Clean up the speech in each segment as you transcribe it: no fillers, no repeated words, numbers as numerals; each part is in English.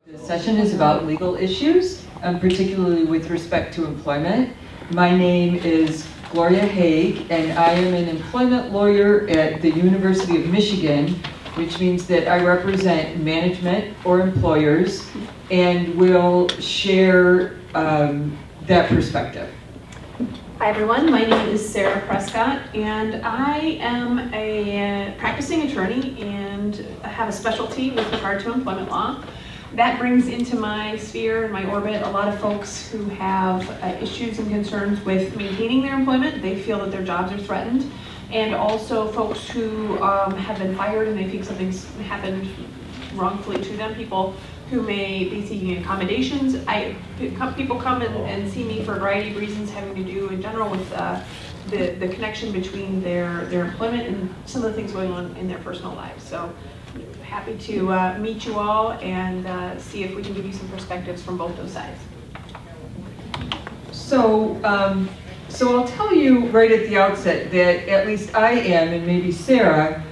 This session is about legal issues, particularly with respect to employment. My name is Gloria Hage, and I am an employment lawyer at the University of Michigan, which means that I represent management or employers and will share that perspective. Hi everyone, my name is Sarah Prescott, and I am a practicing attorney and have a specialty with regard to employment law. That brings into my sphere and my orbit a lot of folks who have issues and concerns with maintaining their employment. They feel that their jobs are threatened, and also folks who have been fired and they think something's happened wrongfully to them, people who may be seeking accommodations. People come and see me for a variety of reasons having to do in general with the connection between their employment and some of the things going on in their personal lives. So happy to meet you all and see if we can give you some perspectives from both those sides. So I'll tell you right at the outset that at least I am, and maybe Sarah,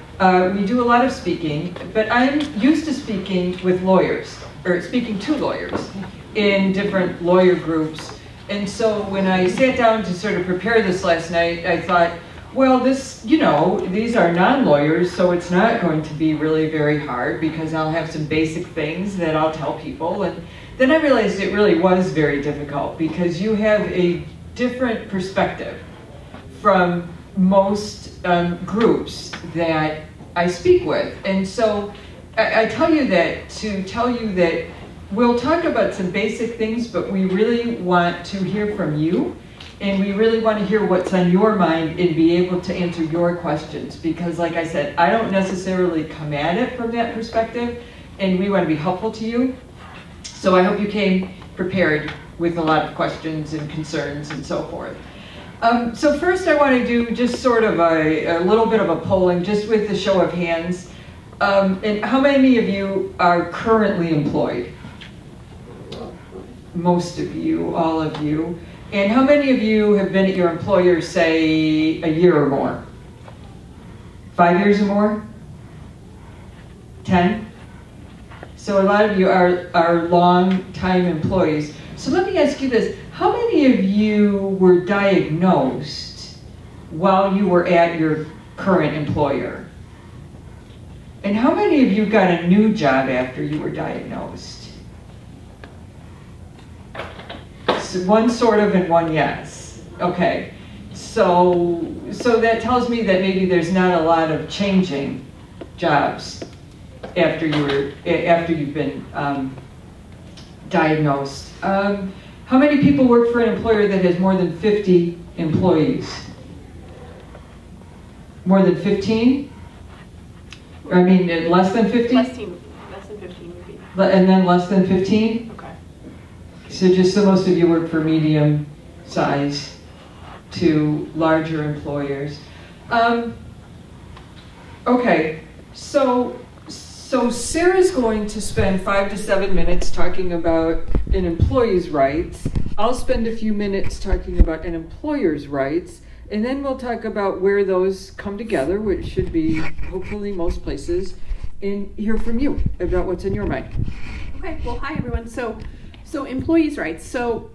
we do a lot of speaking, but I'm used to speaking with lawyers, or speaking to lawyers in different lawyer groups. And so when I sat down to sort of prepare this last night, I thought, well, this, these are non-lawyers, so it's not going to be really very hard because I'll have some basic things that I'll tell people. And then I realized it really was very difficult because you have a different perspective from most groups that I speak with. And so I tell you that to tell you that we'll talk about some basic things, but we really want to hear from you. And we really want to hear what's on your mind and be able to answer your questions. Because like I said, I don't necessarily come at it from that perspective, and we want to be helpful to you. So I hope you came prepared with a lot of questions and concerns and so forth. So first I want to do just sort of a little bit of a polling, just with a show of hands. And how many of you are currently employed? Most of you, all of you. And how many of you have been at your employer, say, a year or more? 5 years or more? 10? So a lot of you are long-time employees. So let me ask you this. How many of you were diagnosed while you were at your current employer? And how many of you got a new job after you were diagnosed? One sort of and one yes. Okay, so that tells me that maybe there's not a lot of changing jobs after you've been diagnosed. How many people work for an employer that has more than 50 employees? More than 15? I mean, less than 50? Less than 15 would be. And then less than 15? Okay. So most of you work for medium size to larger employers. Okay, so Sarah's going to spend 5 to 7 minutes talking about an employee's rights. I'll spend a few minutes talking about an employer's rights, and then we'll talk about where those come together, which should be hopefully most places, and hear from you about what's in your mind. Okay, well, hi everyone. So employees' rights. So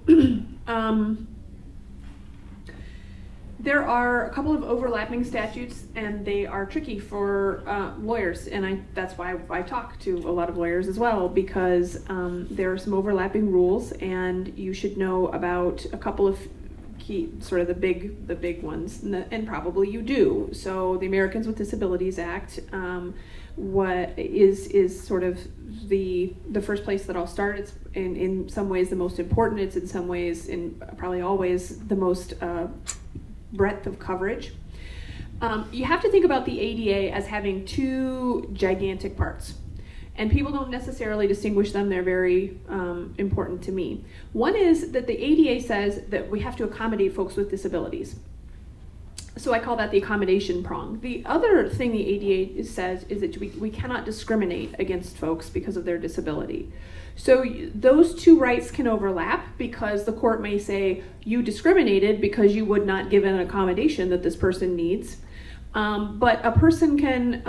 there are a couple of overlapping statutes, and they are tricky for lawyers, and that's why I talk to a lot of lawyers as well, because there are some overlapping rules, and you should know about a couple of key, sort of the big ones, and probably you do. So the Americans with Disabilities Act, what is sort of the first place that I'll start. It's in some ways the most important. It's in some ways, and probably always, the most breadth of coverage. You have to think about the ADA as having two gigantic parts, and people don't necessarily distinguish them. They're very important to me. One is that the ADA says that we have to accommodate folks with disabilities. So I call that the accommodation prong. The other thing the ADA says is that we cannot discriminate against folks because of their disability. So those two rights can overlap, because the court may say you discriminated because you would not give an accommodation that this person needs. But a person can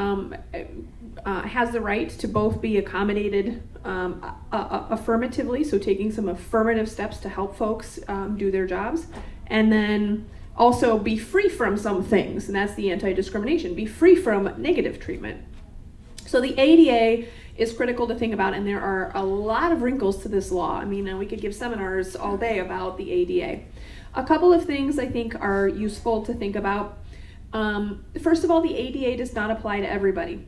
has the right to both be accommodated affirmatively, so taking some affirmative steps to help folks do their jobs, and then also be free from some things, and that's the anti-discrimination, be free from negative treatment. So the ADA is critical to think about, and there are a lot of wrinkles to this law. I mean, we could give seminars all day about the ADA. A couple of things I think are useful to think about. First of all, the ADA does not apply to everybody.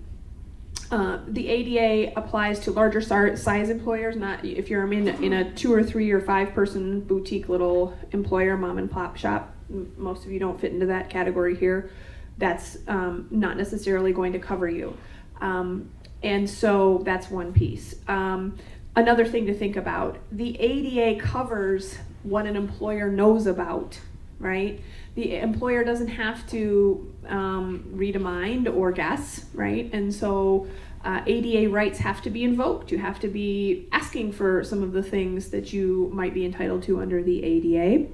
The ADA applies to larger size employers, not if you're in a 2 or 3 or 5 person boutique little employer, mom and pop shop. Most of you don't fit into that category here. That's not necessarily going to cover you. And so that's one piece. Another thing to think about, the ADA covers what an employer knows about, right? The employer doesn't have to read a mind or guess, right? And so ADA rights have to be invoked. You have to be asking for some of the things that you might be entitled to under the ADA.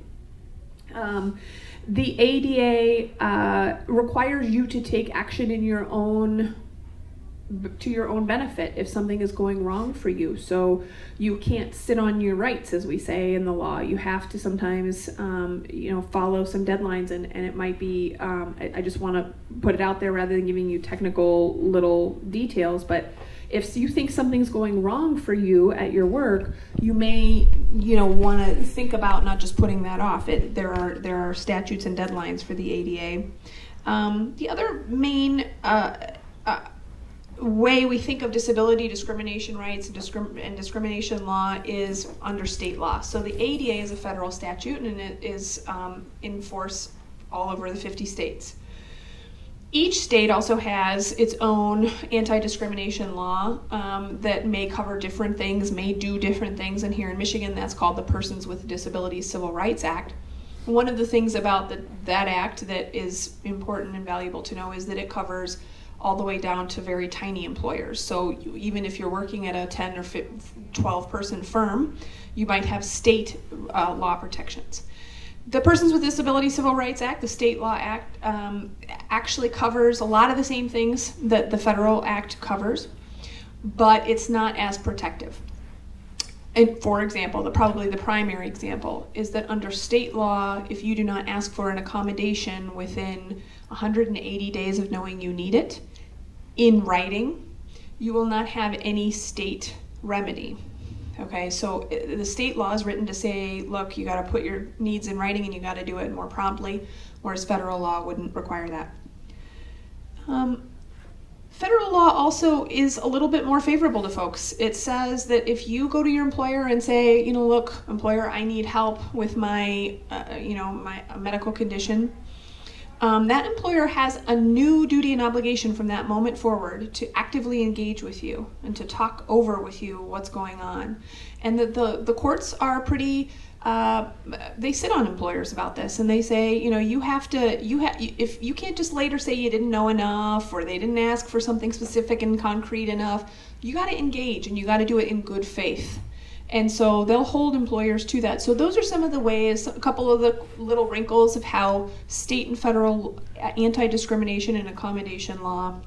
The ADA requires you to take action in your own to your own benefit if something is going wrong for you. So you can't sit on your rights, as we say in the law. You have to sometimes, follow some deadlines, and it might be, I just want to put it out there rather than giving you technical little details, but if you think something's going wrong for you at your work, you may, want to think about not just putting that off. There are statutes and deadlines for the ADA. The other main way we think of disability discrimination rights and discrimination law is under state law. So the ADA is a federal statute, and it is in force all over the 50 states. Each state also has its own anti-discrimination law that may cover different things, may do different things, and here in Michigan that's called the Persons with Disabilities Civil Rights Act. One of the things about that act that is important and valuable to know is that it covers all the way down to very tiny employers. So even if you're working at a 10 or 12 person firm, you might have state law protections. The Persons with Disabilities Civil Rights Act, the state law act, actually covers a lot of the same things that the federal act covers, but it's not as protective. And for example, probably the primary example is that under state law, if you do not ask for an accommodation within 180 days of knowing you need it, in writing, you will not have any state remedy. Okay, so the state law is written to say, look, you got to put your needs in writing and you got to do it more promptly, whereas federal law wouldn't require that. Federal law also is a little bit more favorable to folks. It says that if you go to your employer and say, look, employer, I need help with my, my medical condition, that employer has a new duty and obligation from that moment forward to actively engage with you and to talk over with you what's going on. And the courts are pretty, they sit on employers about this, and they say, if you can't just later say you didn't know enough or they didn't ask for something specific and concrete enough, you got to engage and you got to do it in good faith. And so they'll hold employers to that. So those are some of the ways, a couple of the little wrinkles of how state and federal anti-discrimination and accommodation law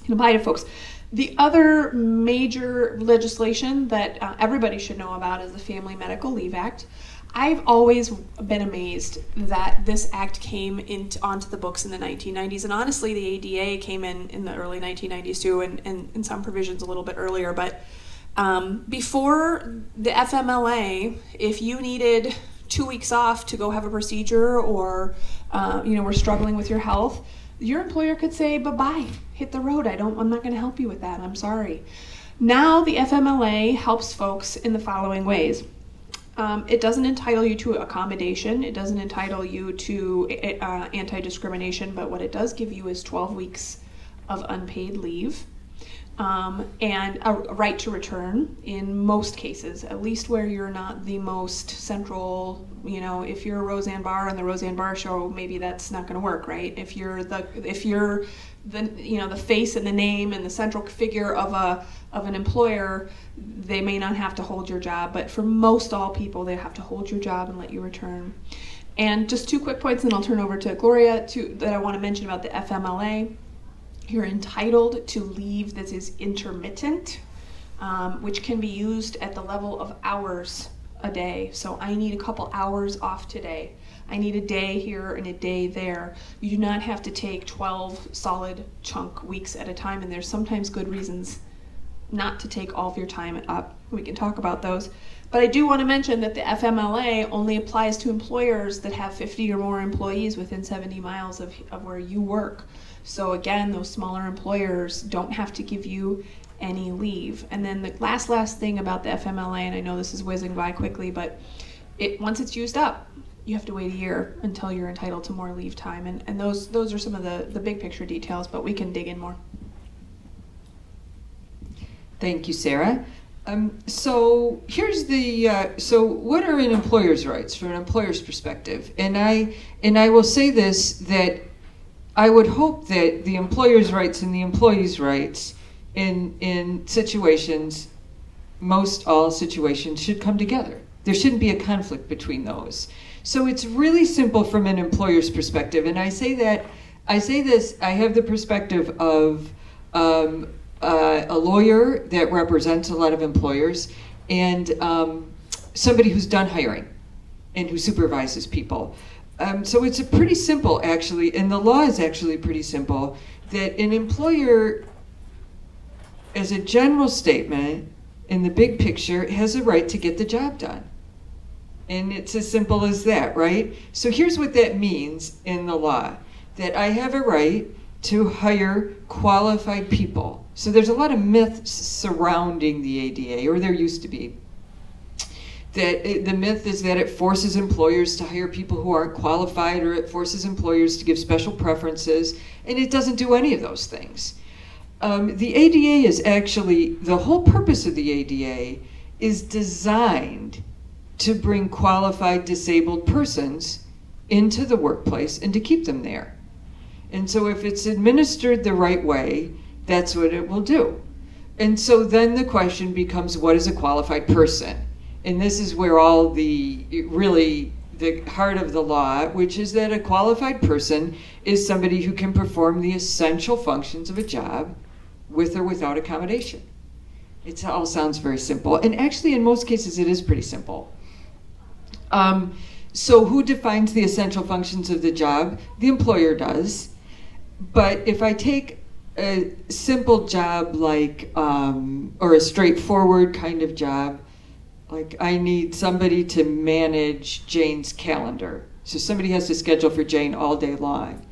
can apply to folks. The other major legislation that everybody should know about is the Family Medical Leave Act. I've always been amazed that this act came onto the books in the 1990s, and honestly the ADA came in the early 1990s too, and in some provisions a little bit earlier, but before the FMLA, if you needed 2 weeks off to go have a procedure or, were struggling with your health, your employer could say, bye-bye, hit the road. I'm not going to help you with that. I'm sorry. Now the FMLA helps folks in the following ways. It doesn't entitle you to accommodation. It doesn't entitle you to anti-discrimination, but what it does give you is 12 weeks of unpaid leave. And a right to return in most cases, at least where you're not the most central, if you're Roseanne Barr on the Roseanne Barr show, maybe that's not going to work, right? If you're the face and the name and the central figure of an employer, they may not have to hold your job, but for most all people, they have to hold your job and let you return. And just 2 quick points, and I'll turn over to Gloria that I want to mention about the FMLA. You're entitled to leave that is intermittent, which can be used at the level of hours a day. So I need a couple hours off today. I need a day here and a day there. You do not have to take 12 solid chunk weeks at a time, and there's sometimes good reasons not to take all of your time up. We can talk about those. But I do want to mention that the FMLA only applies to employers that have 50 or more employees within 70 miles of where you work. So again, those smaller employers don't have to give you any leave. And then the last thing about the FMLA, and I know this is whizzing by quickly, but once it's used up, you have to wait a year until you're entitled to more leave time. And those are some of the big picture details, but we can dig in more. Thank you, Sarah. So here's so what are an employer's rights from an employer's perspective? And I will say this, that I would hope that the employer's rights and the employee's rights in situations, most all situations, should come together. There shouldn't be a conflict between those. So it's really simple from an employer's perspective. And I say this, I have the perspective of a lawyer that represents a lot of employers, and somebody who's done hiring and who supervises people. So it's a pretty simple, actually, and the law is actually pretty simple, that an employer, as a general statement, in the big picture, has a right to get the job done. And it's as simple as that, right? So here's what that means in the law, that I have a right to hire qualified people. So there's a lot of myths surrounding the ADA, or there used to be. The myth is that it forces employers to hire people who aren't qualified, or it forces employers to give special preferences, and it doesn't do any of those things. The ADA is actually, the whole purpose of the ADA is designed to bring qualified disabled persons into the workplace and to keep them there. And so if it's administered the right way, that's what it will do. And so then the question becomes, what is a qualified person? And this is where all really the heart of the law, which is that a qualified person is somebody who can perform the essential functions of a job with or without accommodation. It all sounds very simple. And actually, in most cases, it is pretty simple. So who defines the essential functions of the job? The employer does. But if I take a simple job like, or a straightforward kind of job, like I need somebody to manage Jane's calendar. So somebody has to schedule for Jane all day long.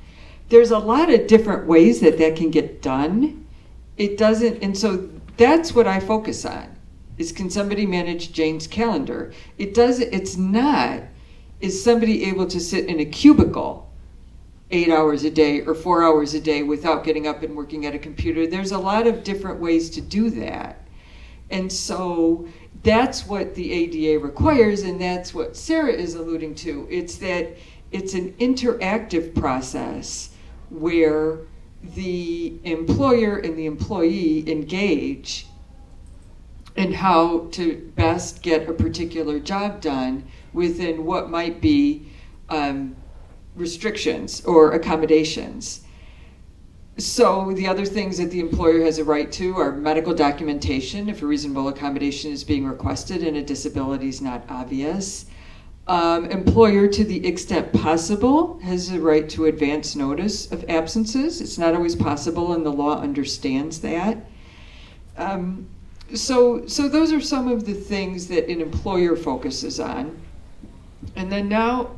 There's a lot of different ways that that can get done. It doesn't, and so that's what I focus on, is can somebody manage Jane's calendar? It's not, is somebody able to sit in a cubicle 8 hours a day or 4 hours a day without getting up and working at a computer? There's a lot of different ways to do that. And so that's what the ADA requires, and that's what Sarah is alluding to. It's that it's an interactive process where the employer and the employee engage in how to best get a particular job done within what might be restrictions or accommodations. So the other things that the employer has a right to are medical documentation if a reasonable accommodation is being requested and a disability is not obvious. Employer, to the extent possible, has a right to advance notice of absences. It's not always possible, and the law understands that. So those are some of the things that an employer focuses on. And then now,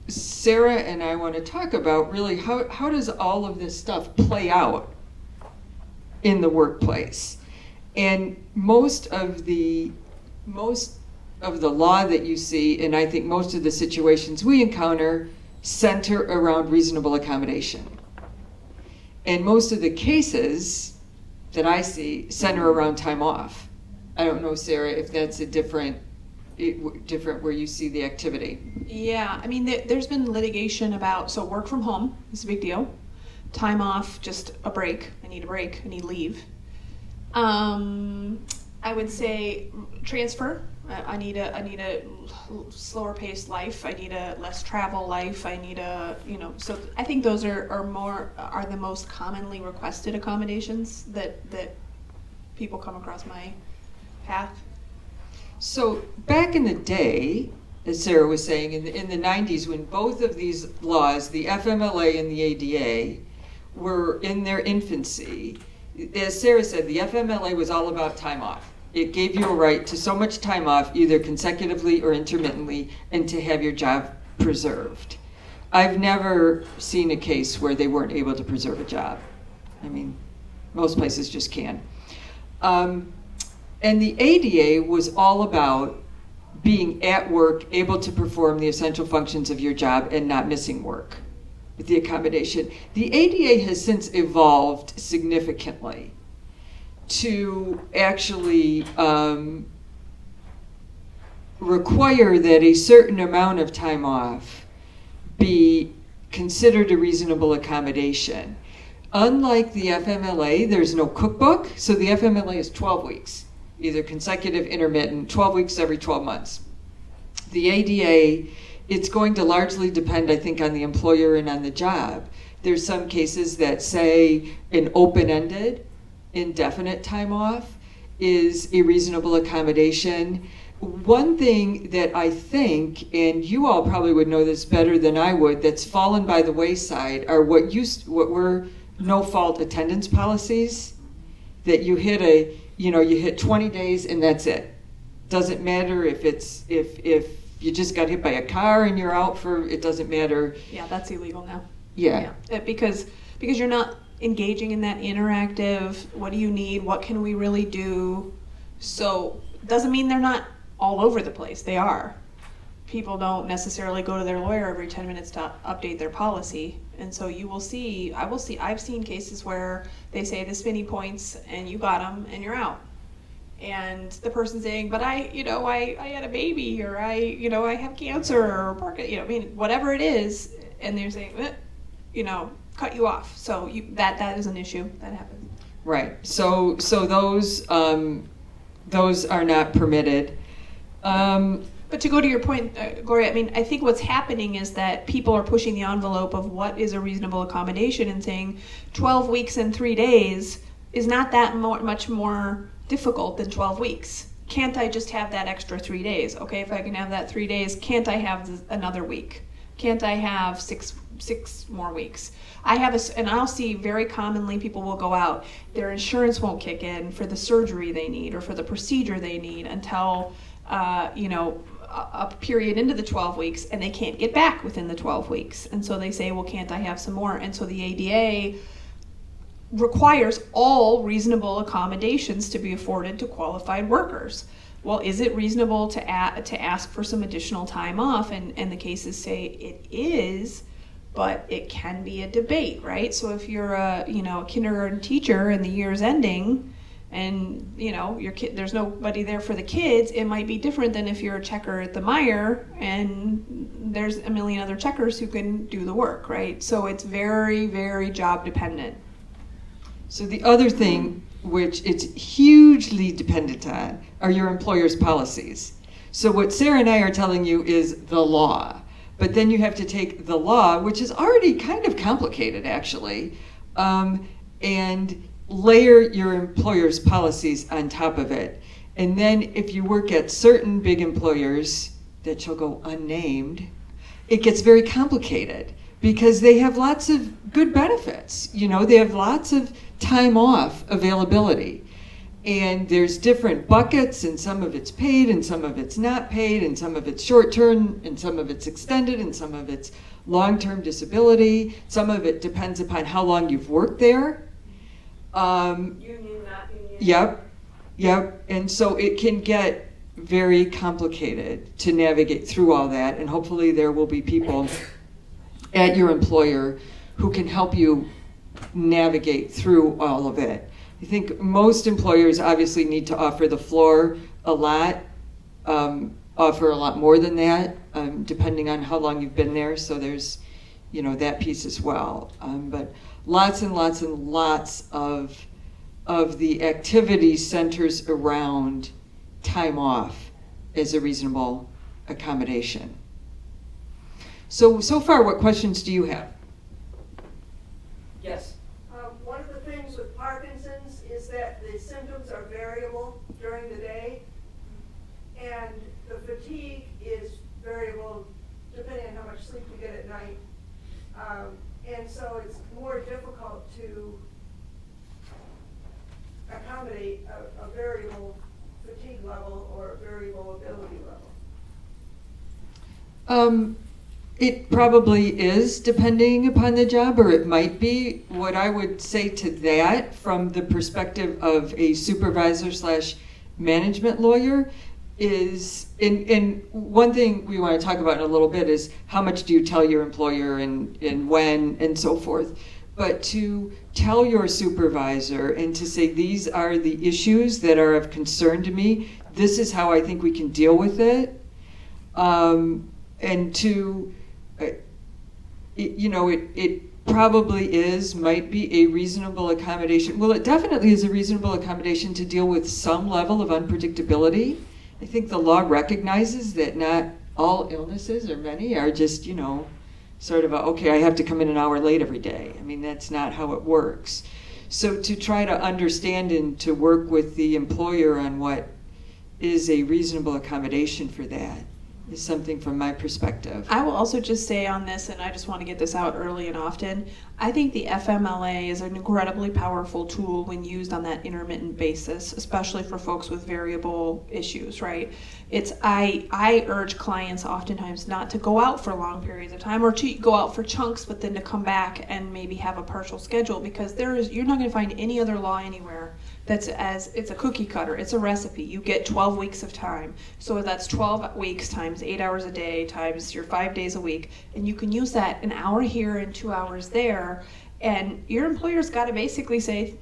Sarah and I want to talk about really how does all of this stuff play out in the workplace. And most of the law that you see, and I think most of the situations we encounter, center around reasonable accommodation. And most of the cases that I see center around time off. I don't know, Sarah, if that's a different where you see the activity. Yeah, I mean, there's been litigation about, so work from home is a big deal. Time off, just a break. I need a break. I need leave. I I would say transfer. I need a slower paced life. I need a less travel life. I need a, so I think those are the most commonly requested accommodations that people come across my path. So back in the day, as Sarah was saying, in the 90s, when both of these laws, the FMLA and the ADA, were in their infancy, as Sarah said, the FMLA was all about time off. It gave you a right to so much time off, either consecutively or intermittently, and to have your job preserved. I've never seen a case where they weren't able to preserve a job. I mean, most places just can. And the ADA was all about being at work, able to perform the essential functions of your job and not missing work with the accommodation. The ADA has since evolved significantly to actually require that a certain amount of time off be considered a reasonable accommodation. Unlike the FMLA, there's no cookbook, so the FMLA is 12 weeks, either consecutive, intermittent, 12 weeks every 12 months. The ADA, it's going to largely depend, I think, on the employer and on the job. There's some cases that say an open-ended, indefinite time off is a reasonable accommodation. One thing that I think, and you all probably would know this better than I would, that's fallen by the wayside are what were no-fault attendance policies, that you hit 20 days and that's it. Doesn't matter if you just got hit by a car and you're out for, it doesn't matter. Yeah, that's illegal now. Yeah. Because you're not engaging in that interactive, what do you need, what can we really do? So doesn't mean they're not all over the place. They are. People don't necessarily go to their lawyer every 10 minutes to update their policy. And so I've seen cases where they say this many points and you got them and you're out. And the person saying, but I had a baby, or I have cancer, or Parkinson, whatever it is, and they're saying, cut you off. So that is an issue that happens. Right. So those are not permitted. But to go to your point, Gloria, I think what's happening is that people are pushing the envelope of what is a reasonable accommodation and saying 12 weeks and 3 days is not that much more difficult than 12 weeks. Can't I just have that extra 3 days? Okay, if I can have that 3 days, can't I have another week? Can't I have six more weeks? And I'll see very commonly people will go out, their insurance won't kick in for the surgery they need or for the procedure they need until, a period into the 12 weeks, and they can't get back within the 12 weeks. And so they say, well, can't I have some more? And so the ADA requires all reasonable accommodations to be afforded to qualified workers. Well, is it reasonable to ask for some additional time off? And the cases say it is, but it can be a debate, right? So if you're a kindergarten teacher and the year's ending, and your kid, there's nobody there for the kids, it might be different than if you're a checker at the Meijer and there's a million other checkers who can do the work, right? So it's very, very job dependent. So the other thing, which it's hugely dependent on, are your employer's policies. So what Sarah and I are telling you is the law, but then you have to take the law, which is already kind of complicated actually, and layer your employer's policies on top of it. And then if you work at certain big employers that shall go unnamed, it gets very complicated because they have lots of good benefits. They have lots of time off availability. And there's different buckets, and some of it's paid and some of it's not paid, and some of it's short-term and some of it's extended and some of it's long-term disability. Some of it depends upon how long you've worked there. Union, not union. Yep. And so it can get very complicated to navigate through all that, and hopefully there will be people at your employer who can help you navigate through all of it. I think most employers obviously need to offer the floor a lot, offer a lot more than that, depending on how long you've been there, so there's that piece as well. But lots and lots and lots of of the activity centers around time off as a reasonable accommodation. So far, what questions do you have? Yes? One of the things with Parkinson's is that the symptoms are variable during the day, and the fatigue is variable depending on how much sleep you get at night. And so it's more difficult to accommodate a variable fatigue level or a variable ability level. It probably is, depending upon the job, or it might be. What I would say to that, from the perspective of a supervisor / management lawyer, is, and one thing we want to talk about in a little bit is how much do you tell your employer and when and so forth. But to tell your supervisor and to say, these are the issues that are of concern to me, this is how I think we can deal with it, and to, it probably might be a reasonable accommodation. Well, it definitely is a reasonable accommodation to deal with some level of unpredictability. I think the law recognizes that not all illnesses, or many, are just, sort of okay, I have to come in an hour late every day. I mean, that's not how it works. So to try to understand and to work with the employer on what is a reasonable accommodation for that is something from my perspective. I will also just say on this, and I just want to get this out early and often, I think the FMLA is an incredibly powerful tool when used on that intermittent basis, especially for folks with variable issues, right? I urge clients oftentimes not to go out for long periods of time, or to go out for chunks, but then to come back and maybe have a partial schedule, because you're not going to find any other law anywhere it's a cookie cutter. It's a recipe. You get 12 weeks of time. So that's 12 weeks times 8 hours a day times your 5 days a week. And you can use that an hour here and 2 hours there. And your employer's got to basically say,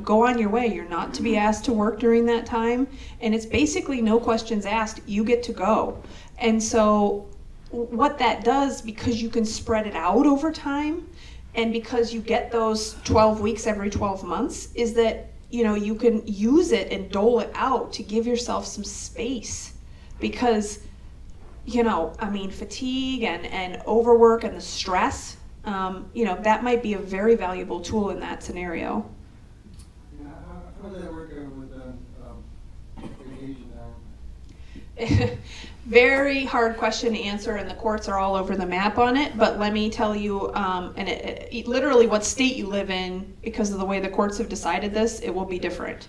go on your way. You're not to be asked to work during that time. And it's basically no questions asked. You get to go. And so what that does, because you can spread it out over time, and because you get those 12 weeks every 12 months, is that you can use it and dole it out to give yourself some space, because, fatigue and overwork and the stress, that might be a very valuable tool in that scenario. Yeah, how does that work with vacation time? Very hard question to answer, and the courts are all over the map on it, but let me tell you, literally what state you live in, because of the way the courts have decided this, it will be different.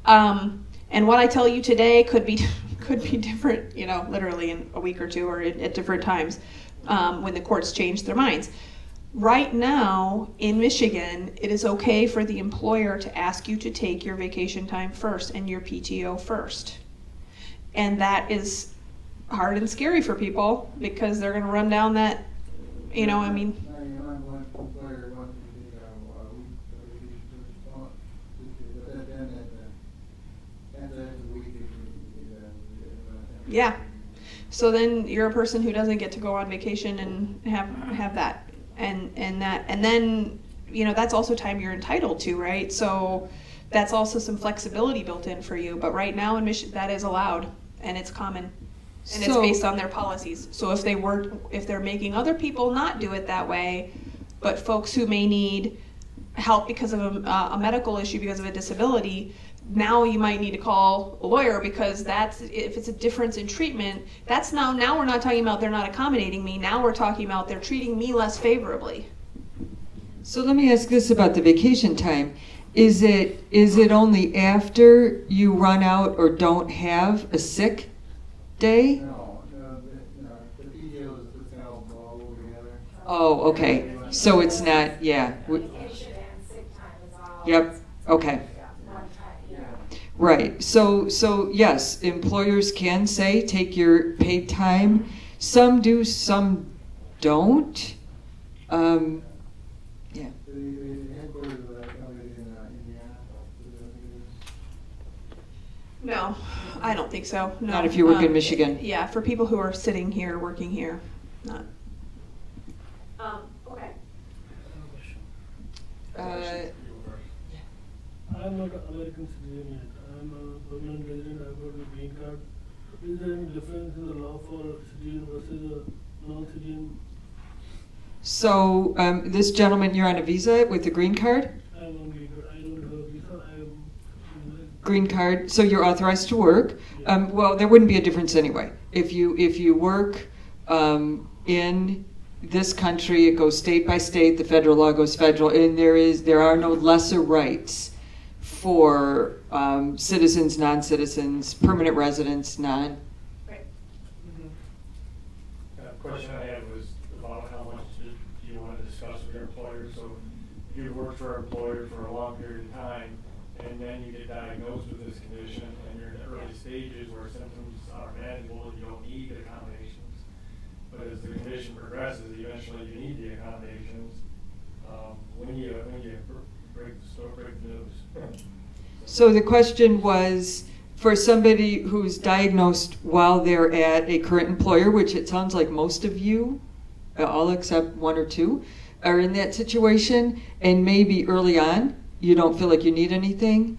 And what I tell you today could be different, literally in a week or two, or at different times, when the courts change their minds. Right now, in Michigan, it is okay for the employer to ask you to take your vacation time first and your PTO first. And that is hard and scary for people, because they're going to run down that, Yeah. So then you're a person who doesn't get to go on vacation and have that, and then that's also time you're entitled to, right? So that's also some flexibility built in for you. But right now in Michigan, that is allowed, and it's common. And it's based on their policies. So if they're making other people not do it that way, but folks who may need help because of a medical issue, because of a disability, now you might need to call a lawyer, because if it's a difference in treatment, that's now we're not talking about they're not accommodating me. Now we're talking about they're treating me less favorably. So let me ask this about the vacation time. Is it only after you run out or don't have a sick day? No, the PTO is all over together. Oh, okay. So it's not, yeah. Vacation and sick time is all. Yep, okay. Right, so yes, employers can say, take your paid time. Some do, some don't. Yeah. The headquarters of that company in Indiana. No, I don't think so. No. Not if you work in Michigan. Yeah, for people who are sitting here, working here, not. Okay. I'm not an American citizen yet. I'm a permanent resident. I've got a green card. Is there any difference in the law for a citizen versus a non-citizen? So this gentleman, you're on a visa with a green card? I'm on green card. I don't have a visa. Green card, so you're authorized to work. Well, there wouldn't be a difference anyway. If you work in this country, it goes state by state. The federal law goes federal, and there are no lesser rights for citizens, non-citizens, permanent residents, non. Right. The question I had was about how much do you want to discuss with your employer. So if you work for an employer for a long period of time, and then you get diagnosed with this condition, and you're in the early stages where symptoms are manageable and you don't need accommodations. But as the condition progresses, eventually you need the accommodations. When you break the news. So the question was, for somebody who's diagnosed while they're at a current employer, which it sounds like most of you, all except one or two, are in that situation, and maybe early on, you don't feel like you need anything,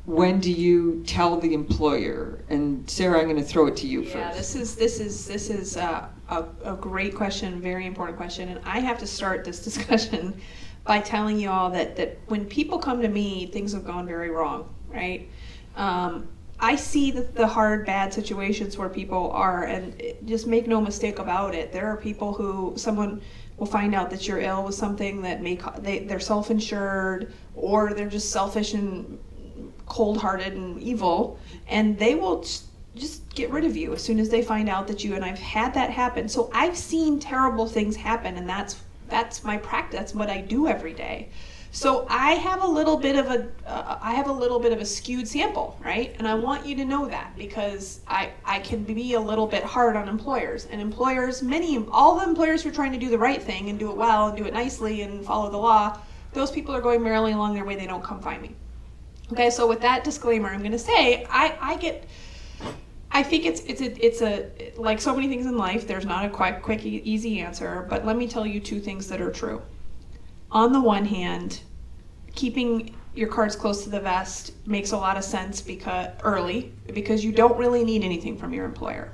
when do you tell the employer? And Sarah, I'm going to throw it to you first. Yeah, this is a great question, very important question, and I have to start this discussion by telling you all that when people come to me, things have gone very wrong, right? I see the hard, bad situations where people are, and just make no mistake about it. There are people who, someone will find out that you're ill with something that they're self-insured, or they're just selfish and cold-hearted and evil, and they will just get rid of you as soon as they find out that and I've had that happen. So I've seen terrible things happen, and that's my practice. That's what I do every day. So I have a little bit of a skewed sample, right? And I want you to know that, because I can be a little bit hard on employers. And employers, all the employers who are trying to do the right thing and do it well and do it nicely and follow the law, those people are going merrily along their way. They don't come find me. Okay, so with that disclaimer, I'm going to say I think it's like so many things in life, there's not a quick, easy answer, but let me tell you two things that are true. On the one hand, keeping your cards close to the vest makes a lot of sense because you don't really need anything from your employer.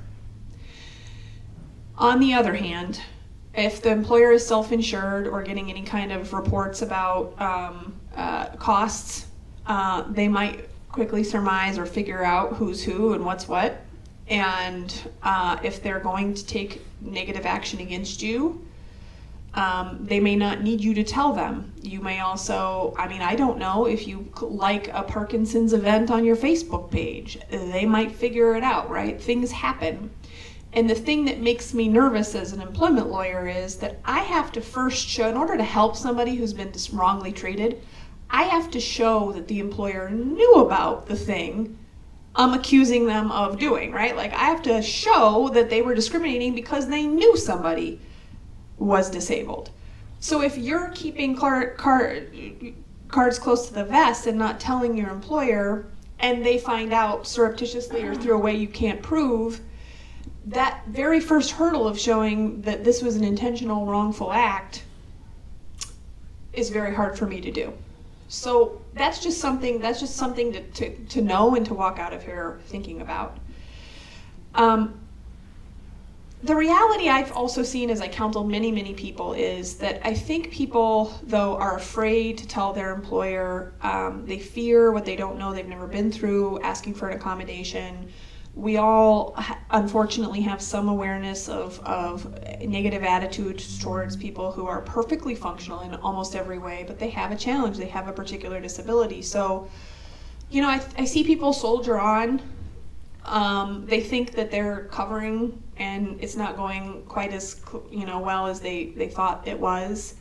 On the other hand, if the employer is self-insured or getting any kind of reports about costs, they might quickly surmise or figure out who's who and what's what. And if they're going to take negative action against you, they may not need you to tell them. You may also, I don't know, if you like a Parkinson's event on your Facebook page, they might figure it out, right? Things happen. And the thing that makes me nervous as an employment lawyer is that I have to first show, in order to help somebody who's been wrongly treated, I have to show that the employer knew about the thing I'm accusing them of doing, right? Like, I have to show that they were discriminating because they knew somebody was disabled. So if you're keeping cards close to the vest and not telling your employer, and they find out surreptitiously or through a way you can't prove, that very first hurdle of showing that this was an intentional wrongful act is very hard for me to do. So that's just something to know and to walk out of here thinking about. The reality I've also seen as I counsel many people is that I think people, though, are afraid to tell their employer. They fear what they don't know, they've never been through, asking for an accommodation. We all, unfortunately, have some awareness of negative attitudes towards people who are perfectly functional in almost every way, but they have a challenge, they have a particular disability. So, I see people soldier on. They think that they're covering, and it's not going quite as well as they thought it was.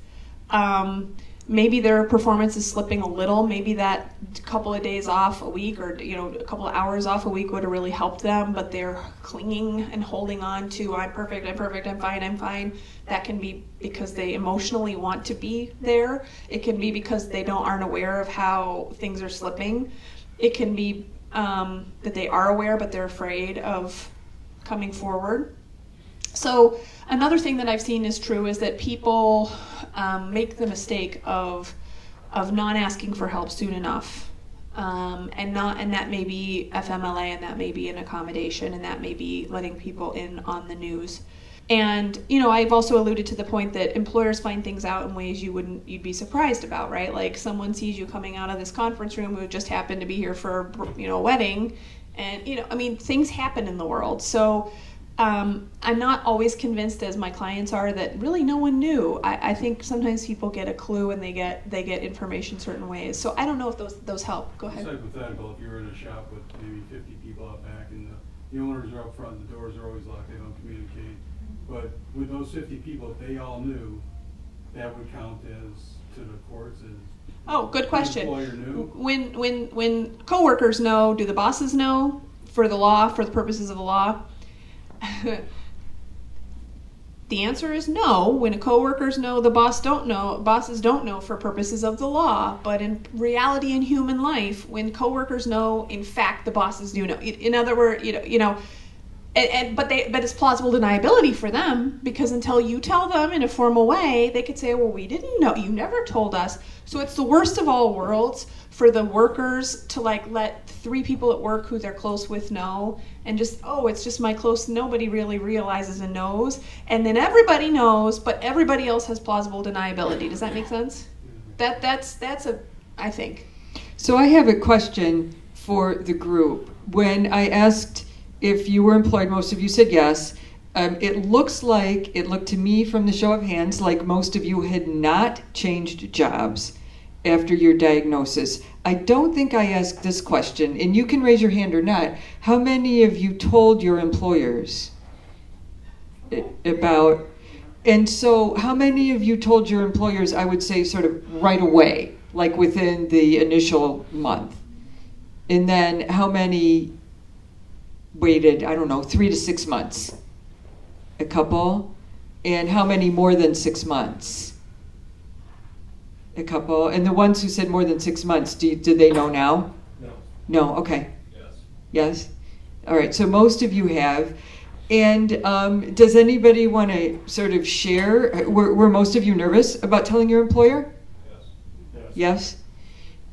Maybe their performance is slipping a little. Maybe that couple of days off a week, or a couple of hours off a week would have really helped them, but they're clinging and holding on to I'm perfect, I'm fine. That can be because they emotionally want to be there. It can be because they aren't aware of how things are slipping. It can be that they are aware, but they're afraid of coming forward. So another thing that I've seen is true is that people make the mistake of not asking for help soon enough. and that may be FMLA, and that may be an accommodation, and that may be letting people in on the news. And, you know, I've also alluded to the point that employers find things out in ways you'd be surprised about, right? Like someone sees you coming out of this conference room who just happened to be here for, you know, a wedding. And, you know, I mean, things happen in the world. So I'm not always convinced, as my clients are, that really no one knew. I think sometimes people get a clue and they get information certain ways. So I don't know if those help. Go ahead. It's hypothetical. If you're in a shop with maybe 50 people out back and the owners are up front, the doors are always locked, they don't communicate. But with those 50 people, if they all knew, that would count as, to the courts, as oh, good question. the employer knew? When coworkers know, do the bosses know for the law, for the purposes of the law? The answer is no. When coworkers know, the bosses don't know for purposes of the law. But in reality, in human life, when coworkers know, in fact, the bosses do know. In other words, you know. But it's plausible deniability for them, because until you tell them in a formal way, they could say, well, we didn't know, you never told us. So it's the worst of all worlds for the workers to like let 3 people at work who they're close with know, and just, oh, it's just my close, nobody really realizes and knows. And then everybody knows, but everybody else has plausible deniability. Does that make sense? That's I think. So I have a question for the group. When I asked if you were employed, most of you said yes. It looked to me from the show of hands like most of you had not changed jobs after your diagnosis. I don't think I asked this question, and you can raise your hand or not. How many of you told your employers about, and so how many of you told your employers, I would say sort of right away, like within the initial month? And then how many waited, I don't know, 3 to 6 months? A couple. And how many more than 6 months? A couple. And the ones who said more than 6 months, do they know now? No. No, okay. Yes. Yes? All right, so most of you have. And does anybody want to sort of share? Were most of you nervous about telling your employer? Yes. Yes?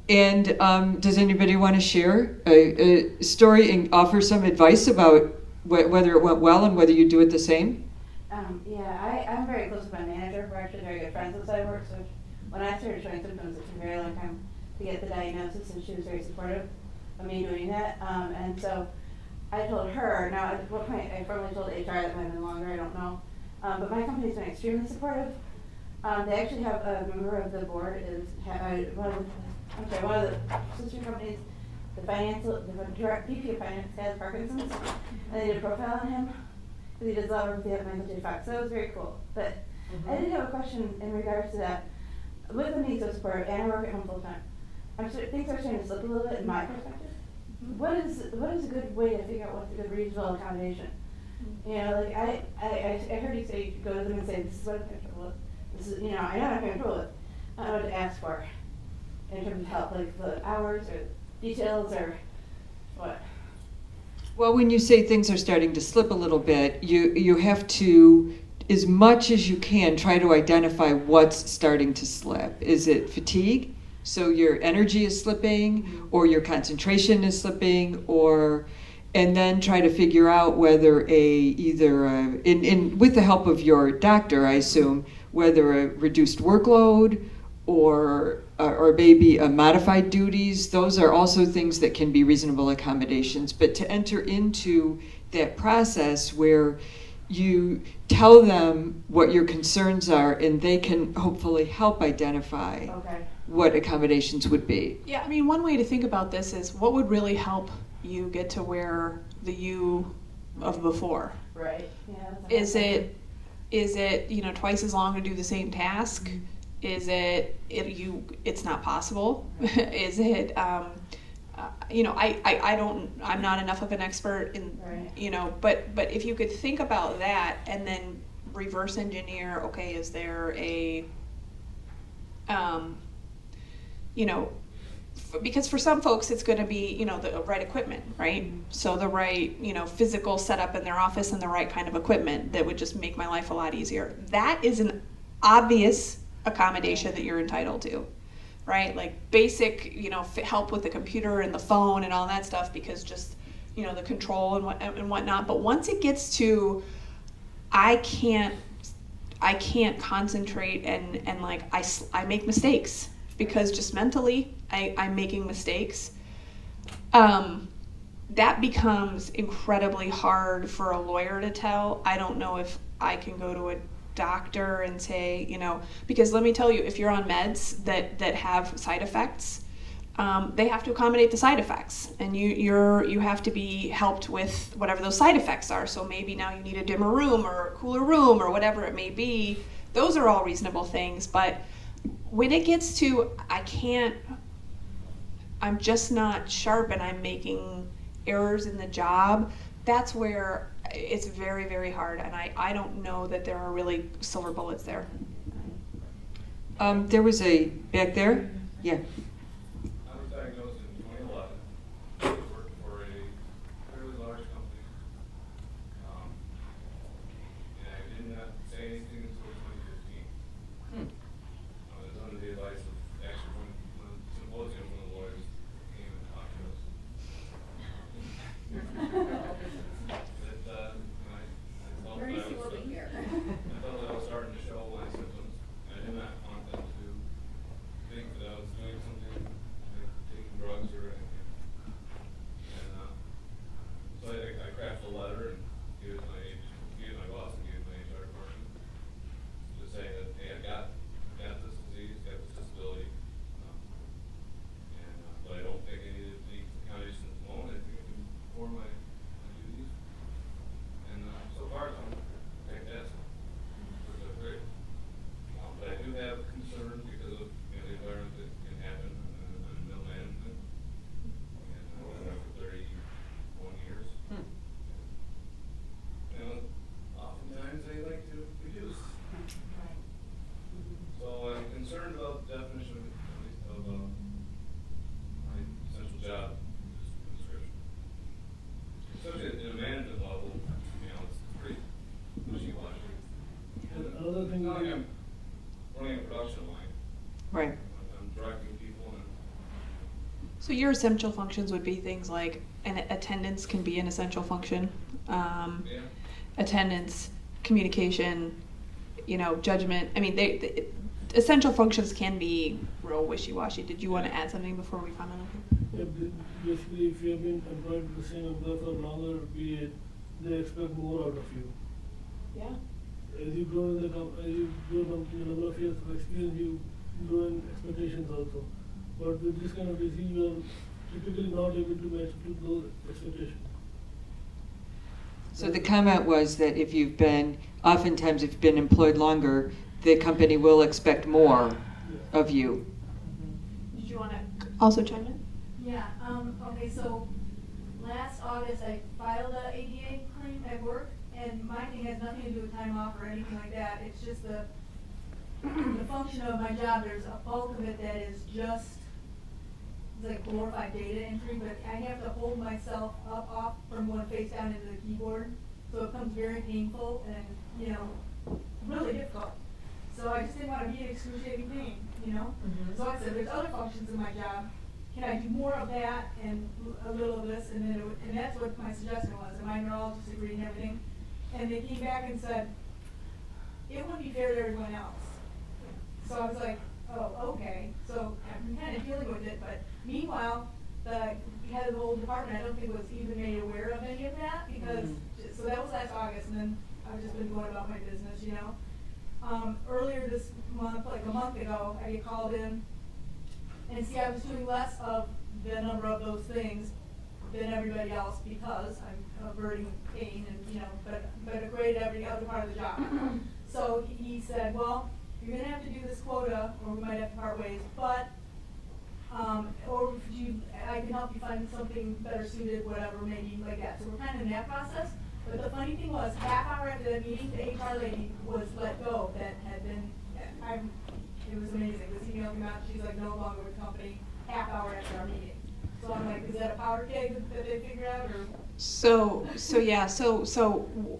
And does anybody want to share a story and offer some advice about whether it went well and whether you do it the same? Yeah, I'm very close with my manager. We're actually very good friends outside of work. So when I started showing symptoms, it took a very long time to get the diagnosis, and she was very supportive of me doing that. And so I told her. Now, at what point I formally told HR, that might have been longer, I don't know. But my company's been extremely supportive. They actually have a member of the board is one of the sister companies, the VP of finance has Parkinson's, and they did a profile on him because he does a lot of work with the Michael J. Fox. So that was very cool. But I did have a question in regards to that. With them being so supportive, and I work at home full time, things are starting to slip a little bit in my perspective. What is a good way to figure out what's a good reasonable accommodation? You know, like I heard you say, you go to them and say, this is what I'm comfortable with. This is, you know, I know I'm comfortable with. I don't know what to ask for in terms of help, like the hours or details or what? Well, when you say things are starting to slip a little bit, you have to, as much as you can, try to identify what's starting to slip. Is it fatigue? So your energy is slipping, or your concentration is slipping, and then try to figure out whether with the help of your doctor, I assume, whether a reduced workload or maybe modified duties. Those are also things that can be reasonable accommodations. But to enter into that process where you tell them what your concerns are, and they can hopefully help identify what accommodations would be. Yeah, I mean, one way to think about this is what would really help you get to where the you of before. Right. Yeah. Is it twice as long to do the same task? Mm-hmm. Is it's not possible? Is it I'm not enough of an expert in, right. But if you could think about that and then reverse engineer, okay, is there a because for some folks it's going to be, the right equipment, right? Mm-hmm. So the right, physical setup in their office and the right kind of equipment that would just make my life a lot easier. That is an obvious accommodation that you're entitled to. right? Like basic, you know, help with the computer and the phone and all that stuff, because just, you know, the control and whatnot. But once it gets to, I can't concentrate and like I make mistakes because just mentally I'm making mistakes. That becomes incredibly hard for a lawyer to tell. I don't know if I can go to a doctor and say, you know, because let me tell you, if you're on meds that have side effects, they have to accommodate the side effects, and you have to be helped with whatever those side effects are. So maybe now you need a dimmer room or a cooler room or whatever it may be. Those are all reasonable things, but when it gets to I'm just not sharp and I'm making errors in the job, that's where it's very, very hard, and I don't know that there are really silver bullets there. There was a back there, yeah. I was diagnosed in 2011. I worked for a fairly large company, and I did not say anything until 2015. I was under the advice of actually when Symposium, one of the lawyers came and talked to us. I felt that I was starting to show my symptoms. I did not want them to think that I was doing something like taking drugs or anything. And so I crafted a letter and gave it to my boss and gave it to my HR department to say that, hey, I got this disease, got this disability, but I don't think I needed any accommodation at the moment. I think I can perform my duties. And so far, I'm fantastic. It's great. But I do have concern because of the environment that can happen in middle management. And I've been there for 31 years. And oftentimes they like to reduce. So I'm concerned about the definition of my essential job description. Especially in a management level, you know, it's pretty wishy-washy. Another thing, I'm running a production line. Right. I'm directing people and So your essential functions would be things like, and attendance can be an essential function. yeah. Attendance, communication, you know, judgment. I mean, they essential functions can be real wishy-washy. Did you want to add something before we comment on it? yeah, basically, if you have been employed with the same employer for a longer period, they expect more out of you. Yeah. As you grow in the as you grow up in the number of years of experience, you grow in expectations also. But with this kind of disease, you are typically not able to match to those expectations. So the comment was that oftentimes if you've been employed longer, the company will expect more of you. Did you want to also chime in? Yeah, okay, so last August I filed a ADA claim at work, and my thing has nothing to do with time off or anything like that. It's just the function of my job. There's a bulk of it that is just like glorified data entry, but I have to hold myself off from going face down into the keyboard, so it becomes very painful and, you know, really difficult. So I just didn't want to be in excruciating pain, you know? Mm-hmm. So I said, there's other functions in my job. Can I do more of that and a little of this? And then and that's what my suggestion was. And my neurologist agreed and everything. And they came back and said, it wouldn't be fair to everyone else. So I was like, oh, okay. So I'm kind of dealing with it. But meanwhile, the head of the whole department, I don't think was even made aware of any of that, because, so that was last August, and then I've just been going about my business, you know. Earlier this month, like a month ago, I get called in, and see, I was doing less of the number of those things than everybody else because I'm averting pain and, you know, but a great every other part of the job. So he said, well, you're going to have to do this quota, or we might have to part ways, but, or I can help you find something better suited, whatever, maybe like that. So we're kind of in that process. But the funny thing was, half hour after that meeting, the HR lady was let go that had been, it was amazing. This email came out, she's like no longer with the company, half hour after our meeting. So I'm like, is that a powder keg that they figured out, or? So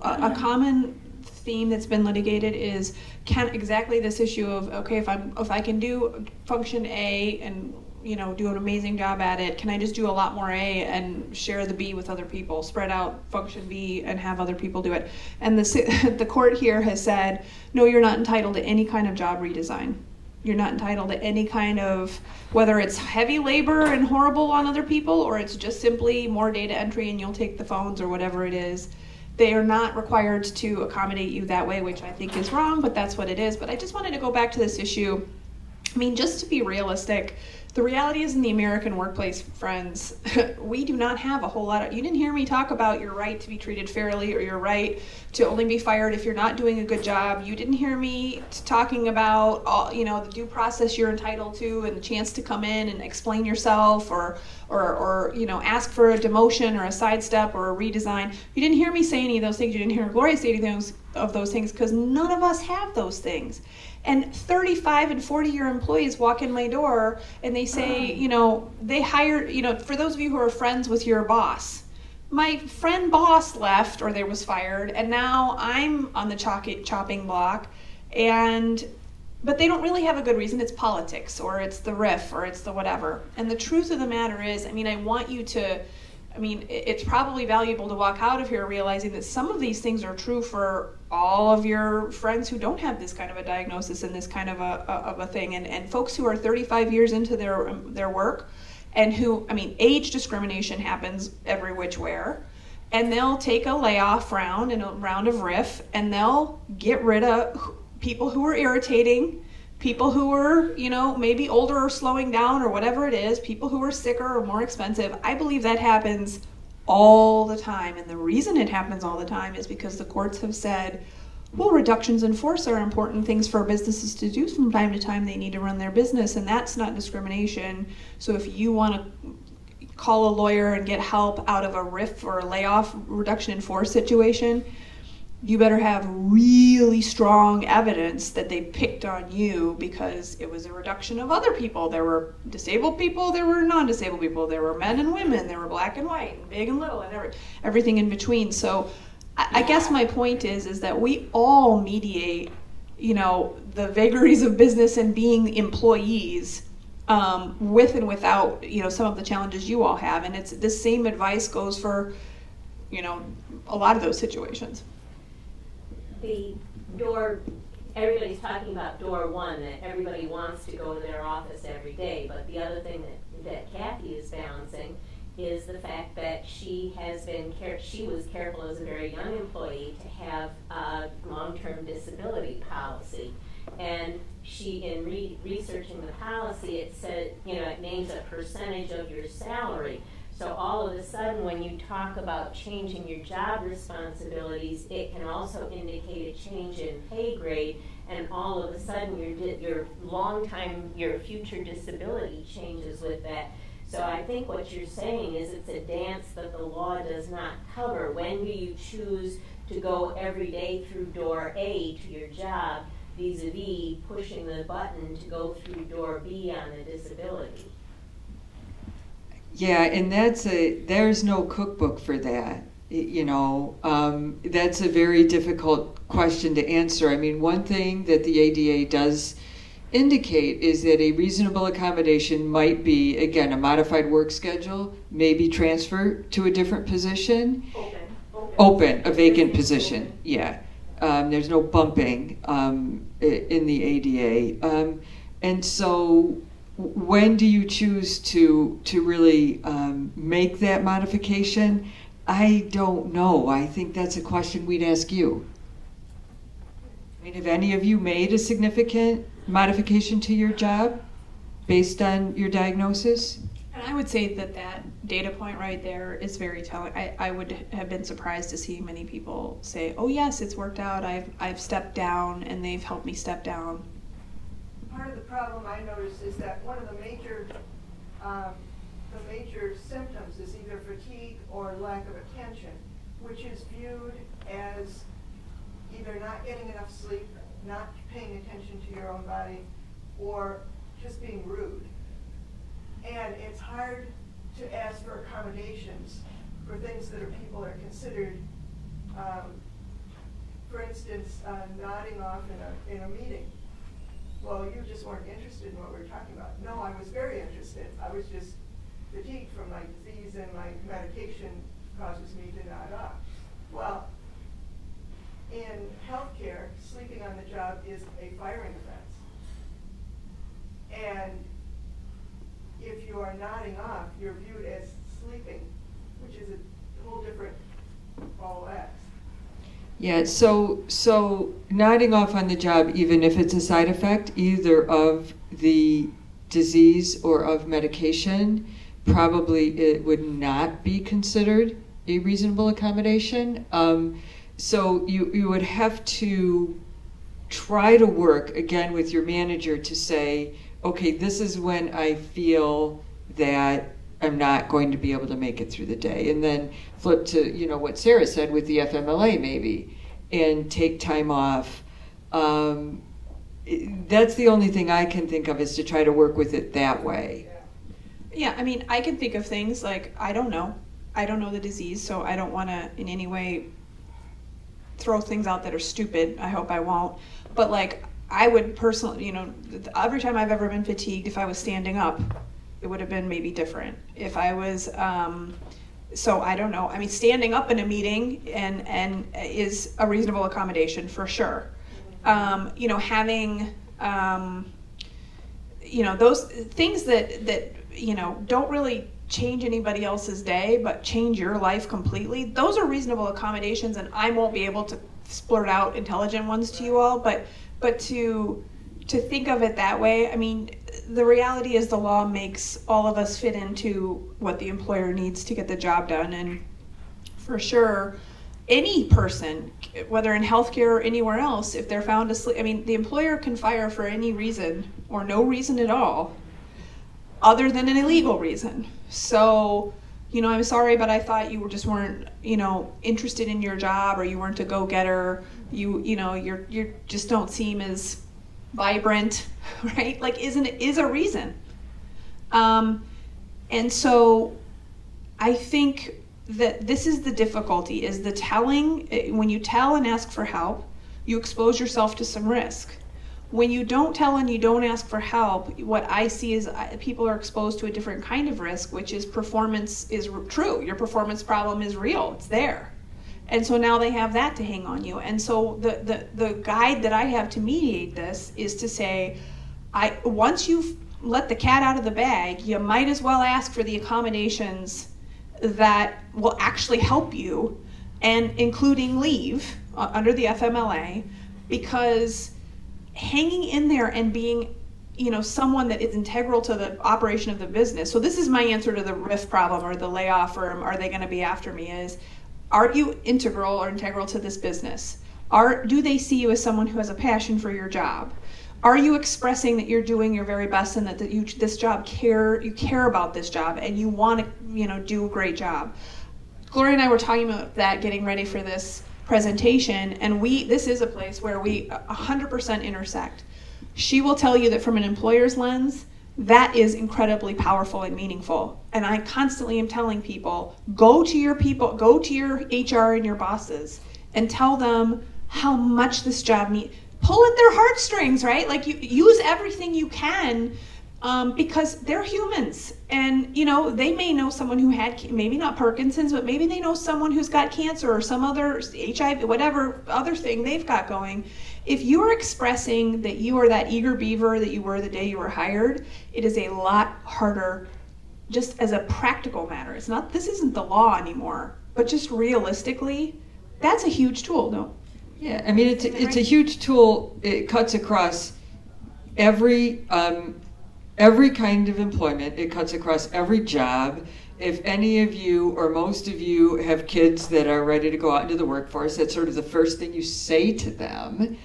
a common theme that's been litigated is exactly this issue of, okay, if I can do function A and do an amazing job at it, can I just do a lot more A and share the B with other people, spread out function B and have other people do it? And the court here has said, no, you're not entitled to any kind of job redesign. You're not entitled to any kind of, whether it's heavy labor and horrible on other people, or it's just simply more data entry and you'll take the phones or whatever it is. They are not required to accommodate you that way, which I think is wrong, but that's what it is. But I just wanted to go back to this issue. I mean, just to be realistic, the reality is in the American workplace, friends, we do not have a whole lot of, you didn't hear me talk about your right to be treated fairly or your right to only be fired if you're not doing a good job. You didn't hear me talking about all, the due process you're entitled to and the chance to come in and explain yourself or ask for a demotion or a sidestep or a redesign. You didn't hear me say any of those things. You didn't hear Gloria say any of those things because none of us have those things. And 35 and 40-year employees walk in my door and they say, they hired, for those of you who are friends with your boss, my friend boss left or they was fired, and now I'm on the chopping block, but they don't really have a good reason. It's politics, or it's the RIF, or it's the whatever. And the truth of the matter is, I want you to, it's probably valuable to walk out of here realizing that some of these things are true for all of your friends who don't have this kind of a diagnosis and this kind of a thing, and folks who are 35 years into their work, and who, age discrimination happens every which where, and they'll take a layoff round and a round of RIF, and they'll get rid of people who are irritating, people who are, maybe older or slowing down or whatever it is, people who are sicker or more expensive. I believe that happens all the time. And the reason it happens all the time is because the courts have said, well, reductions in force are important things for businesses to do from time to time. They need to run their business, and that's not discrimination. So if you want to call a lawyer and get help out of a RIF or a layoff reduction in force situation, you better have really strong evidence that they picked on you because it was a reduction of other people. There were disabled people, there were non-disabled people, there were men and women, there were black and white, and big and little, and everything in between. So I guess my point is that we all mediate, the vagaries of business and being employees with and without, some of the challenges you all have. And it's this same advice goes for, a lot of those situations. The door, everybody's talking about door one, that everybody wants to go to their office every day, but the other thing that Kathy is balancing is the fact that she was careful as a very young employee to have a long-term disability policy. And she, in researching the policy, it said, it names a percentage of your salary. So all of a sudden, when you talk about changing your job responsibilities, it can also indicate a change in pay grade, and all of a sudden your future disability changes with that. So I think what you're saying is it's a dance that the law does not cover. When do you choose to go every day through door A to your job, vis-a-vis pushing the button to go through door B on a disability? Yeah, and there's no cookbook for that. That's a very difficult question to answer. One thing that the ADA does indicate is that a reasonable accommodation might be, again, a modified work schedule, maybe transfer to a different position. Open, a vacant position, yeah. There's no bumping in the ADA. And so when do you choose to really make that modification? I don't know. I think that's a question we'd ask you. Have any of you made a significant modification to your job based on your diagnosis? And I would say that data point right there is very telling. I would have been surprised to see many people say, oh yes, it's worked out, I've stepped down and they've helped me step down. Part of the problem I noticed is that one of the major symptoms is either fatigue or lack of attention, which is viewed as either not getting enough sleep, not paying attention to your own body, or just being rude. And it's hard to ask for accommodations for things that people are considered for instance, nodding off in a meeting. Well, you just weren't interested in what we were talking about. No, I was very interested. I was just fatigued from my disease, and my medication causes me to nod off. Well, in healthcare, sleeping on the job is a firing offense. And if you are nodding off, you're viewed as sleeping, which is a whole different ball of wax. Yeah, so nodding off on the job, even if it's a side effect either of the disease or of medication, probably it would not be considered a reasonable accommodation. So you would have to try to work, again, with your manager to say, okay, this is when I feel that I'm not going to be able to make it through the day. And then flip to, what Sarah said with the FMLA maybe, and take time off. That's the only thing I can think of, is to try to work with it that way. Yeah, I mean, I can think of things like, I don't know the disease, so I don't want to in any way throw things out that are stupid. I hope I won't. But like, I would personally, every time I've ever been fatigued, if I was standing up, it would have been maybe different. If I was, so I don't know. I mean, standing up in a meeting and is a reasonable accommodation for sure. Having, those things that don't really change anybody else's day, but change your life completely. Those are reasonable accommodations, and I won't be able to splurt out intelligent ones to you all, but to think of it that way, I mean, the reality is the law makes all of us fit into what the employer needs to get the job done. And for sure, any person, whether in healthcare or anywhere else, if they're found asleep, I mean, the employer can fire for any reason or no reason at all, other than an illegal reason. So, I'm sorry, but I thought you just weren't, interested in your job, or you weren't a go-getter. You just don't seem as vibrant, right? Like, is a reason. And so I think that this is the difficulty, is the telling. When you tell and ask for help, you expose yourself to some risk. When you don't tell and you don't ask for help, what I see is people are exposed to a different kind of risk, which is performance is true. Your performance problem is real. It's there. And so now they have that to hang on you. And so the guide that I have to mediate this is to say, once you've let the cat out of the bag, you might as well ask for the accommodations that will actually help you, and including leave under the FMLA, because hanging in there and being someone that is integral to the operation of the business. So this is my answer to the RIF problem, or the layoff, or are they going to be after me, is, are you integral or integral to this business? Do they see you as someone who has a passion for your job? Are you expressing that you're doing your very best, and that you care about this job, and you want to do a great job? Gloria and I were talking about that, getting ready for this presentation, and this is a place where we 100% intersect. She will tell you that from an employer's lens, that is incredibly powerful and meaningful. And I constantly am telling people, go to your HR and your bosses and tell them how much this job needs. Pull at their heartstrings, right? Like, you use everything you can, because they're humans, and they may know someone who had, maybe not Parkinson's, but maybe they know someone who's got cancer or some other HIV, whatever other thing they've got going. If you are expressing that you are that eager beaver that you were the day you were hired, it is a lot harder, just as a practical matter. This isn't the law anymore, but just realistically, that's a huge tool, no? Yeah, I mean, it's a huge tool. It cuts across every kind of employment. It cuts across every job. If any of you or most of you have kids that are ready to go out into the workforce, that's sort of the first thing you say to them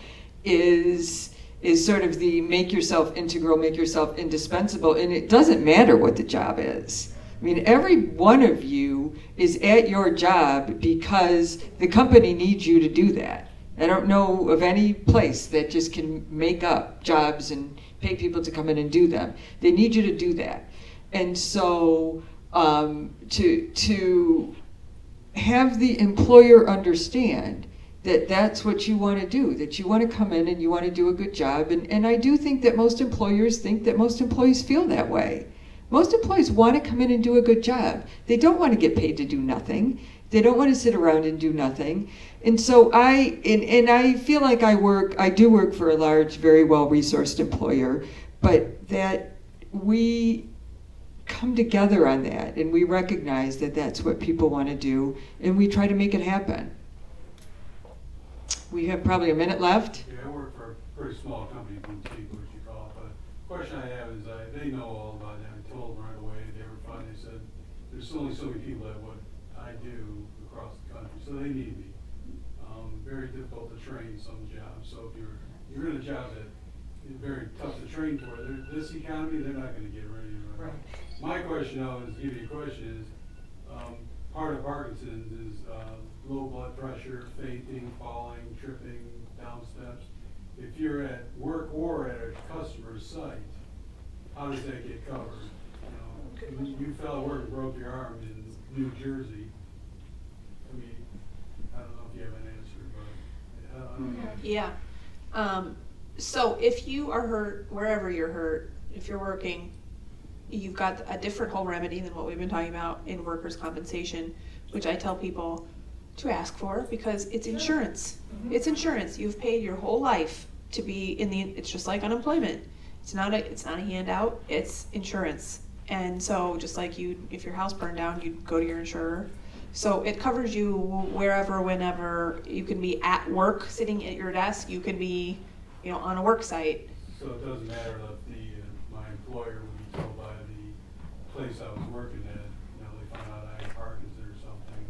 is sort of the make yourself integral, make yourself indispensable. And it doesn't matter what the job is. I mean, every one of you is at your job because the company needs you to do that. I don't know of any place that just can make up jobs and pay people to come in and do them. They need you to do that. And so to have the employer understand that that's what you want to do, that you want to come in and you want to do a good job. And I do think that most employers think that most employees feel that way. Most employees want to come in and do a good job. They don't want to get paid to do nothing. They don't want to sit around and do nothing. And so I feel like I do work for a large, very well-resourced employer, but that we come together on that and we recognize that that's what people want to do and we try to make it happen. We have probably a minute left. Yeah, I work for a pretty small company, boutique, what you call it, but the question I have is they know all about it. I told them right away, they were fine. They said, there's only so many people that what I do across the country, so they need me. Very difficult to train some jobs, so if you're in a job that is very tough to train for, this economy, they're not going to get rid of you. Right? My question, though, is, give you a question, is part of Parkinson's is low blood pressure, fainting, falling, tripping, down steps. If you're at work or at a customer's site, how does that get covered? You know, you fell at work and broke your arm in New Jersey. I mean, I don't know if you have an answer, but I don't know. Yeah. So if you are hurt, wherever you're hurt, if you're working, you've got a different whole remedy than what we've been talking about in workers' compensation, which I tell people to ask for because it's insurance. It's insurance. You've paid your whole life to be in the, it's just like unemployment. It's not a handout, it's insurance. And so just like if your house burned down, you'd go to your insurer. So it covers you wherever, whenever. You can be at work, sitting at your desk. You can be, on a work site. So it doesn't matter if my employer would be told by the place I was working at, they found out I had Parkinson or something.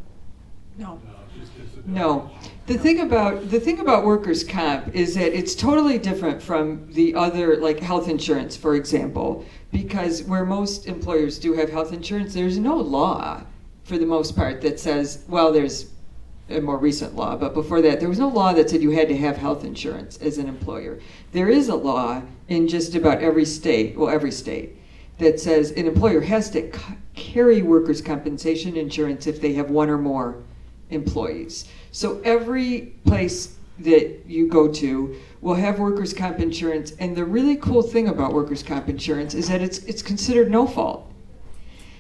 No. It's just disability. No. The thing about workers' comp is that it's totally different from the other, like health insurance, for example, because where most employers do have health insurance, there's no law, for the most part, that says, well, there's a more recent law, but before that, there was no law that said you had to have health insurance as an employer. There is a law in just about every state, that says an employer has to carry workers' compensation insurance if they have one or more employees. So every place that you go to will have workers' comp insurance, and the really cool thing about workers' comp insurance is that it's considered no fault.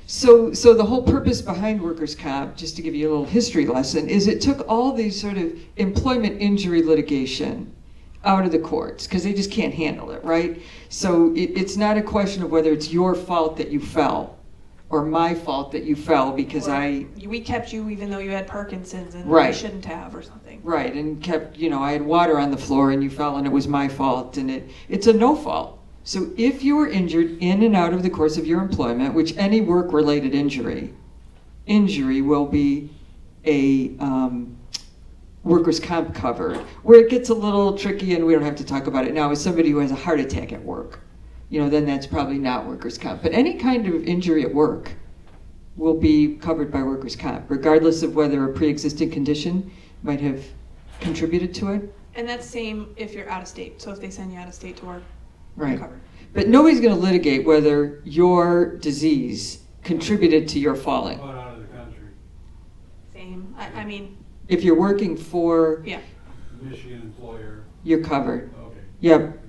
So the whole purpose behind workers' comp, just to give you a little history lesson, is it took all these sort of employment injury litigation out of the courts because they just can't handle it, right? So it's not a question of whether it's your fault that you fell or my fault that you fell because we kept you even though you had Parkinson's and right. You shouldn't have or something. Right, and kept, I had water on the floor and you fell and it was my fault, and it's a no fault. So if you were injured in and out of the course of your employment, which any work-related injury will be a workers' comp covered. Where it gets a little tricky, and we don't have to talk about it now, is somebody who has a heart attack at work. Then that's probably not workers' comp. But any kind of injury at work will be covered by workers' comp, regardless of whether a pre-existing condition might have contributed to it. And that's same if you're out of state. So if they send you out of state to work, right. You're covered. But nobody's going to litigate whether your disease contributed to your falling. Out of the country. Same. I mean. If you're working for Michigan employer, you're covered. Okay. Yep.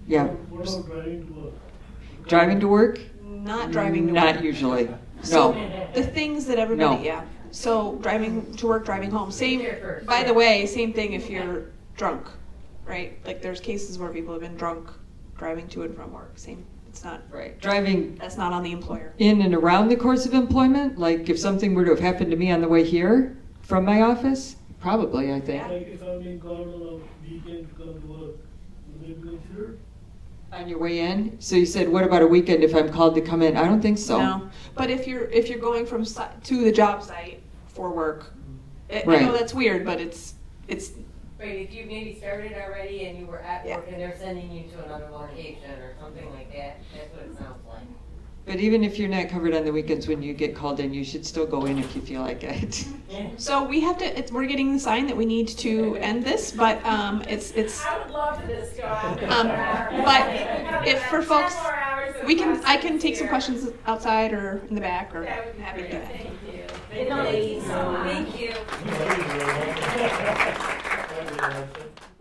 Yeah. What about driving to work? Driving to work? Not driving to work. Not usually. So No. the things that everybody, So driving to work, driving home. Same. By the way, same thing if you're drunk, right? Like there's cases where people have been drunk driving to and from work. Same. It's not Right. Driving That's not on the employer. in and around the course of employment, like if something were to have happened to me on the way here from my office, probably, I think. Like if I'm being called on a weekend to come to work, would they be considered? On your way in? So you said, what about a weekend if I'm called to come in? I don't think so. No. But if you're going from to the job site for work, I Right. know that's weird, but it's. Right, if you maybe started already and you were at work and they're sending you to another location or something like that, that's what it sounds like. But even if you're not covered on the weekends when you get called in, you should still go in if you feel like it. So we have to. We're getting the sign that we need to end this, but it's. I would love for this to go on. But if for folks, I can take some questions outside or in the back, or happy to do that. Thank you. Thank you so much. Thank you. Thank you, Alexa.